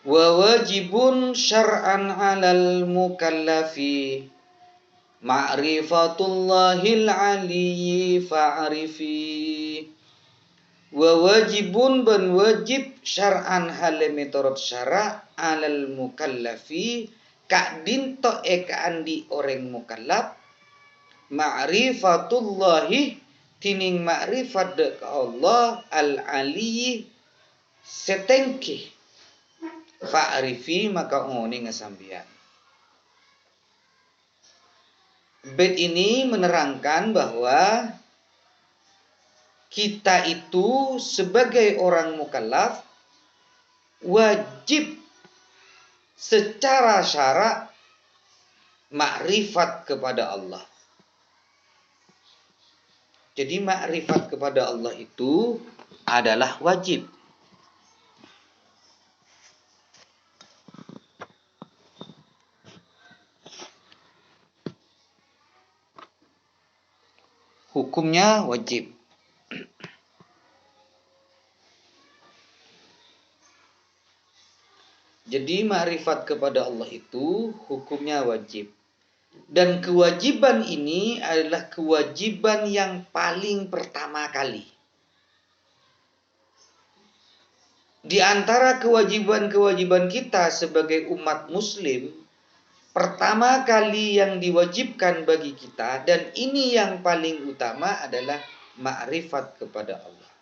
Wa wajibun syar'an 'alal mukallafi ma'rifatullahil 'aliyyi fa'rifi. Wa wajibun ban wajib syar'an hale miturut syara' 'alal mukallafi kak dinto eka andi orang mukallaf ma'rifatullahi tining ma'rifat de ka Allah al-aliyyi setengki fa'rifi maka ngoni ngasambian. Bait ini menerangkan bahwa kita itu sebagai orang mukallaf wajib secara syara' makrifat kepada Allah. Jadi makrifat kepada Allah itu adalah wajib. Hukumnya wajib. Jadi makrifat kepada Allah itu hukumnya wajib. Dan kewajiban ini adalah kewajiban yang paling pertama kali. Di antara kewajiban-kewajiban kita sebagai umat muslim, pertama kali yang diwajibkan bagi kita dan ini yang paling utama adalah makrifat kepada Allah.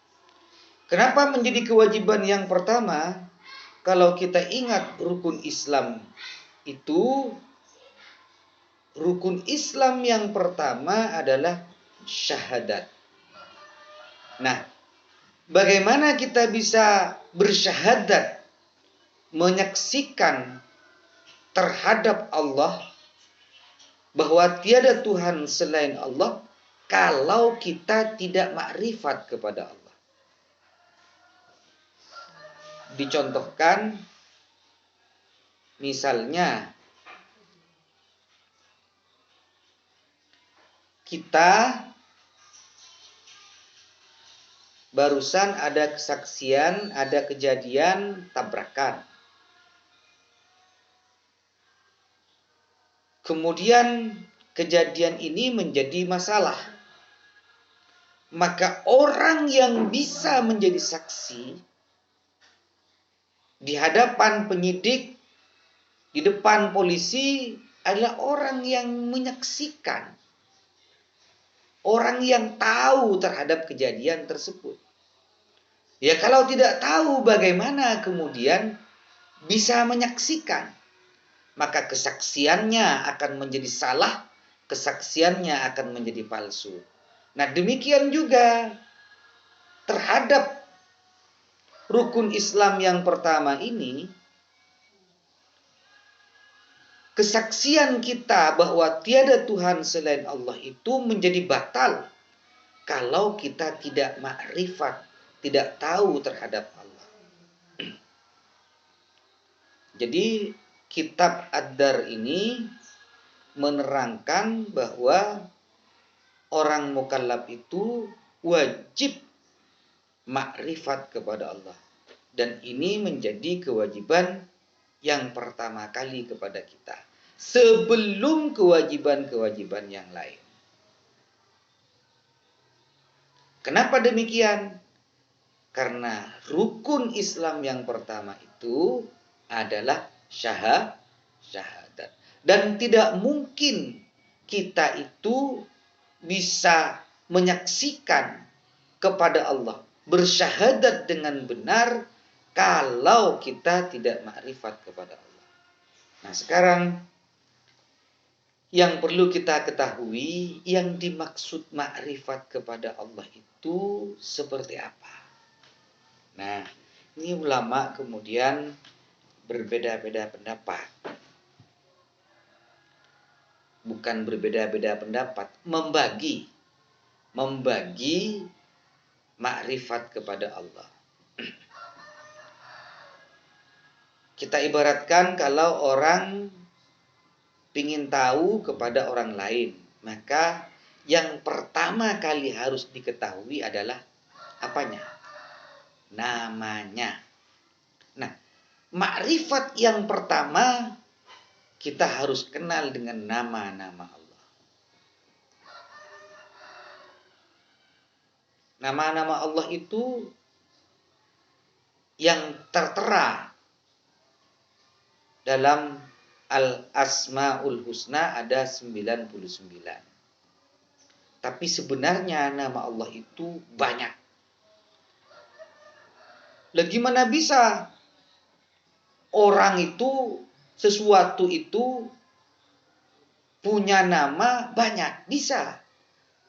Kenapa menjadi kewajiban yang pertama? Kalau kita ingat rukun Islam itu, rukun Islam yang pertama adalah syahadat. Nah, bagaimana kita bisa bersyahadat menyaksikan terhadap Allah bahwa tiada Tuhan selain Allah kalau kita tidak makrifat kepada Allah? Dicontohkan misalnya kita barusan ada kesaksian, ada kejadian tabrakan. Kemudian kejadian ini menjadi masalah. Maka orang yang bisa menjadi saksi di hadapan penyidik, di depan polisi adalah orang yang menyaksikan. Orang yang tahu terhadap kejadian tersebut. Ya kalau tidak tahu bagaimana kemudian bisa menyaksikan. Maka kesaksiannya akan menjadi salah, kesaksiannya akan menjadi palsu. Nah demikian juga terhadap rukun Islam yang pertama ini, kesaksian kita bahwa tiada Tuhan selain Allah itu menjadi batal kalau kita tidak makrifat, tidak tahu terhadap Allah. Jadi kitab Ad-Dar ini menerangkan bahwa orang mukallaf itu wajib makrifat kepada Allah. Dan ini menjadi kewajiban yang pertama kali kepada kita. Sebelum kewajiban-kewajiban yang lain. Kenapa demikian? Karena rukun Islam yang pertama itu adalah syahadat. Dan tidak mungkin kita itu bisa menyaksikan kepada Allah, bersyahadat dengan benar kalau kita tidak makrifat kepada Allah. Nah sekarang yang perlu kita ketahui, yang dimaksud makrifat kepada Allah itu seperti apa? Nah ini ulama kemudian berbeda-beda pendapat. Bukan berbeda-beda pendapat, membagi makrifat kepada Allah. Kita ibaratkan kalau orang ingin tahu kepada orang lain, maka yang pertama kali harus diketahui adalah apanya? Namanya. Nah, makrifat yang pertama, kita harus kenal dengan nama-nama Allah. Nama-nama Allah itu yang tertera dalam Al-Asma'ul Husna ada 99. Tapi sebenarnya nama Allah itu banyak. Lah gimana bisa orang itu, sesuatu itu punya nama banyak? Bisa.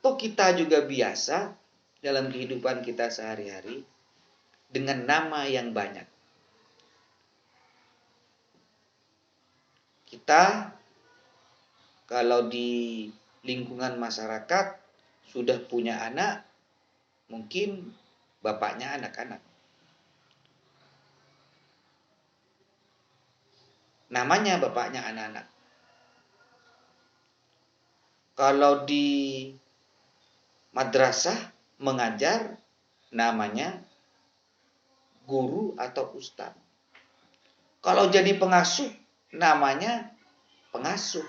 Toh kita juga biasa dalam kehidupan kita sehari-hari dengan nama yang banyak. Kita kalau di lingkungan masyarakat sudah punya anak, mungkin bapaknya anak-anak. Namanya bapaknya anak-anak. Kalau di madrasah mengajar, namanya guru atau ustadz. Kalau jadi pengasuh, namanya pengasuh,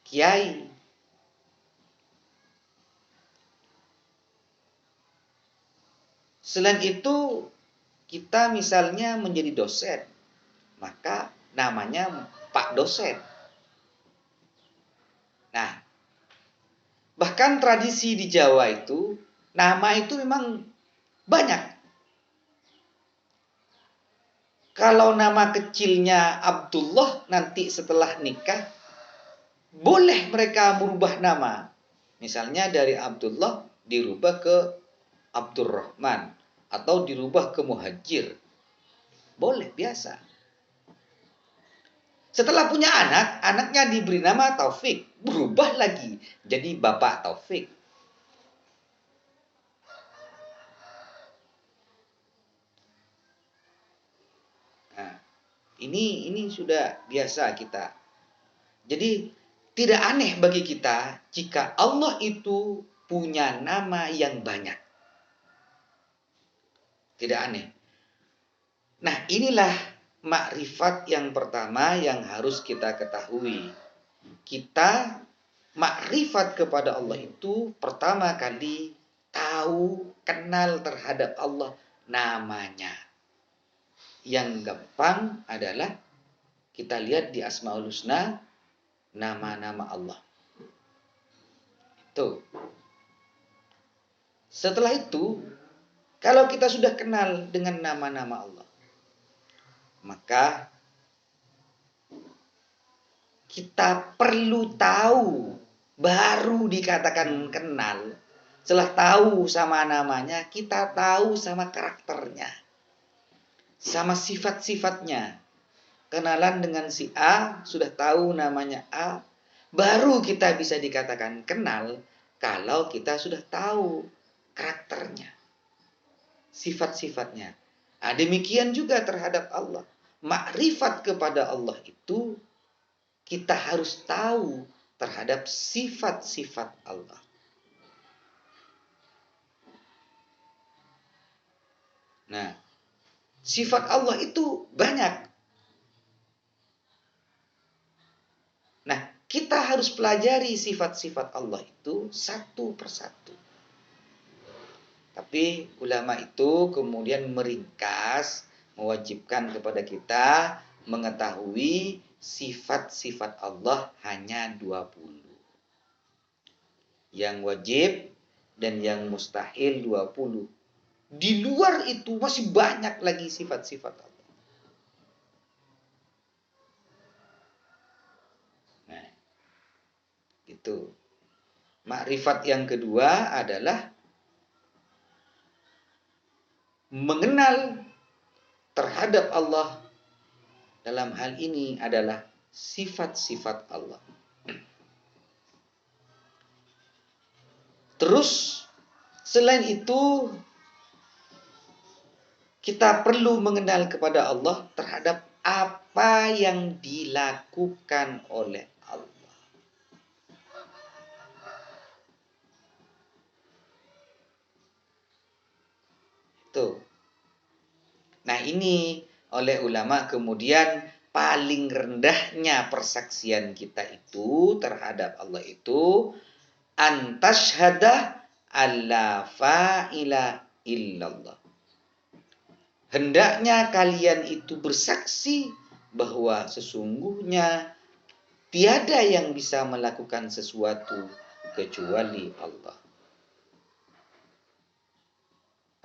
kiai. Selain itu, kita misalnya menjadi dosen, maka namanya Pak Dosen. Nah, bahkan tradisi di Jawa itu, nama itu memang banyak. Kalau nama kecilnya Abdullah, nanti setelah nikah, boleh mereka merubah nama. Misalnya dari Abdullah dirubah ke Abdurrahman, atau dirubah ke Muhajir. Boleh, biasa. Setelah punya anak, anaknya diberi nama Taufik, berubah lagi jadi Bapak Taufik. Nah, ini sudah biasa kita. Jadi tidak aneh bagi kita jika Allah itu punya nama yang banyak. Tidak aneh. Nah, inilah makrifat yang pertama yang harus kita ketahui. Kita makrifat kepada Allah itu pertama kali tahu, kenal terhadap Allah, namanya. Yang gampang adalah kita lihat di Asmaul Husna, nama-nama Allah. Itu. Setelah itu, kalau kita sudah kenal dengan nama-nama Allah, maka kita perlu tahu, baru dikatakan kenal. Setelah tahu sama namanya, kita tahu sama karakternya, sama sifat-sifatnya. Kenalan dengan si A, sudah tahu namanya A, baru kita bisa dikatakan kenal kalau kita sudah tahu karakternya, sifat-sifatnya. Nah, demikian juga terhadap Allah. Makrifat kepada Allah itu kita harus tahu terhadap sifat-sifat Allah. Nah, sifat Allah itu banyak. Nah, kita harus pelajari sifat-sifat Allah itu satu persatu. Tapi ulama itu kemudian meringkas, mewajibkan kepada kita mengetahui sifat-sifat Allah hanya 20. Yang wajib dan yang mustahil 20. Di luar itu masih banyak lagi sifat-sifat Allah. Nah, itu. Makrifat yang kedua adalah mengenal terhadap Allah, dalam hal ini adalah sifat-sifat Allah. Terus selain itu kita perlu mengenal kepada Allah terhadap apa yang dilakukan oleh Allah. Tuh. Nah, ini oleh ulama kemudian paling rendahnya persaksian kita itu terhadap Allah itu antashhada alla fa'ila illallah. Hendaknya kalian itu bersaksi bahwa sesungguhnya tiada yang bisa melakukan sesuatu kecuali Allah.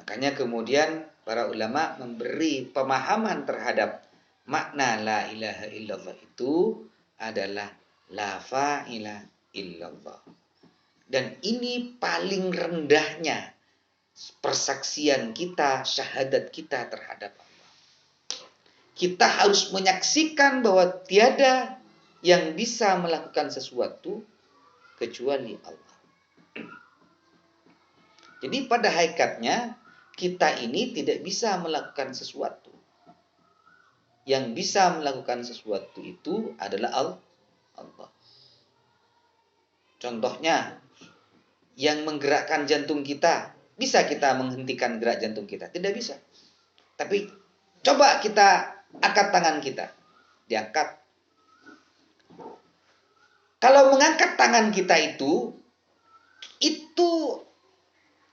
Makanya kemudian para ulama memberi pemahaman terhadap makna la ilaha illallah itu adalah la fa'ila illallah. Dan ini paling rendahnya persaksian kita, syahadat kita terhadap Allah. Kita harus menyaksikan bahwa tiada yang bisa melakukan sesuatu kecuali Allah. Jadi pada hakikatnya kita ini tidak bisa melakukan sesuatu. Yang bisa melakukan sesuatu itu adalah Allah. Contohnya, yang menggerakkan jantung kita, bisa kita menghentikan gerak jantung kita? Tidak bisa. Tapi coba kita angkat tangan kita. Diangkat. Kalau mengangkat tangan kita itu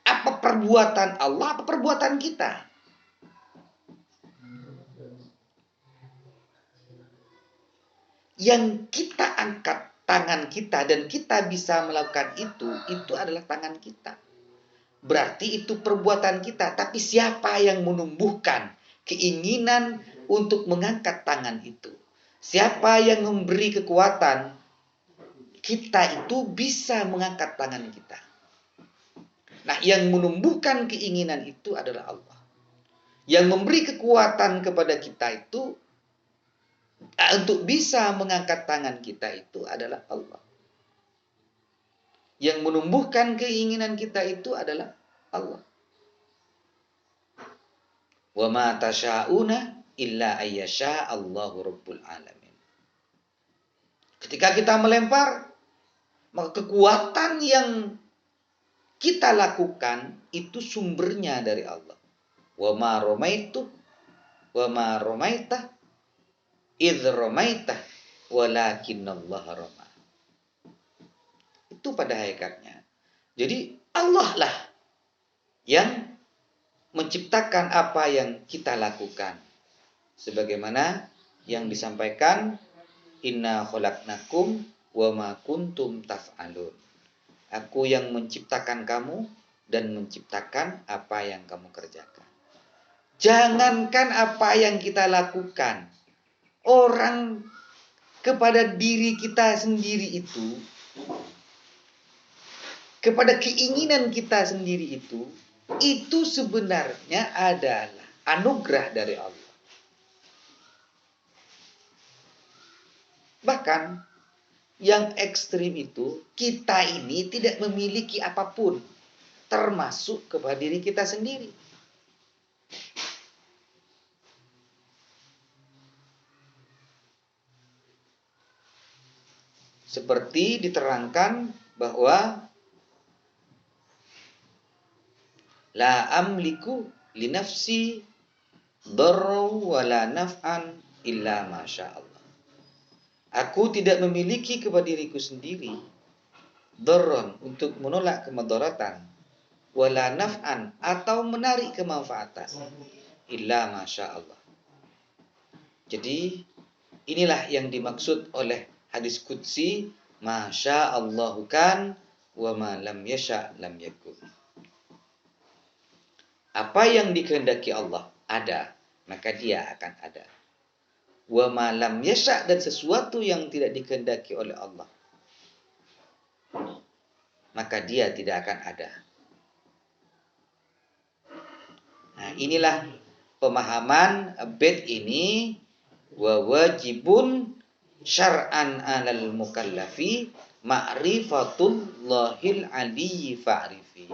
apa perbuatan Allah, apa perbuatan kita? Yang kita angkat tangan kita dan kita bisa melakukan itu adalah tangan kita. Berarti itu perbuatan kita. Tapi siapa yang menumbuhkan keinginan untuk mengangkat tangan itu? Siapa yang memberi kekuatan kita itu bisa mengangkat tangan kita? Nah, yang menumbuhkan keinginan itu adalah Allah. Yang memberi kekuatan kepada kita itu untuk bisa mengangkat tangan kita itu adalah Allah. Yang menumbuhkan keinginan kita itu adalah Allah. Wa ma tasha'una illa ayyasha Allahu rabbul alamin. Ketika kita melempar, maka kekuatan yang kita lakukan itu sumbernya dari Allah. Wa ma ramaitu wa ma ramaita idz ramaita walakinallaha rama. Itu pada hakikatnya. Jadi Allah lah yang menciptakan apa yang kita lakukan. Sebagaimana yang disampaikan, inna khalaqnakum wa ma kuntum taf'alun. Aku yang menciptakan kamu dan menciptakan apa yang kamu kerjakan. Jangankan apa yang kita lakukan, orang kepada diri kita sendiri itu, kepada keinginan kita sendiri itu sebenarnya adalah anugerah dari Allah. Bahkan yang ekstrim itu, kita ini tidak memiliki apapun, termasuk kepada diri kita sendiri. Seperti diterangkan bahwa la amliku li nafsi darra wa la naf'an illa masya Allah. Aku tidak memiliki kepada diriku sendiri darron untuk menolak kemudaratan, wala naf'an atau menarik kemanfaatan, illa masya Allah. Jadi inilah yang dimaksud oleh hadis qudsi, masya Allahu kan wa ma lam yasha lam yakun. Apa yang dikehendaki Allah ada, maka dia akan ada. Wa ma lam yasha, dan sesuatu yang tidak dikehendaki oleh Allah, maka dia tidak akan ada. Nah, inilah pemahaman bait ini, wa wajibun syar'an 'alal mukallafi ma'rifatullahil aliyyi fa'rifi.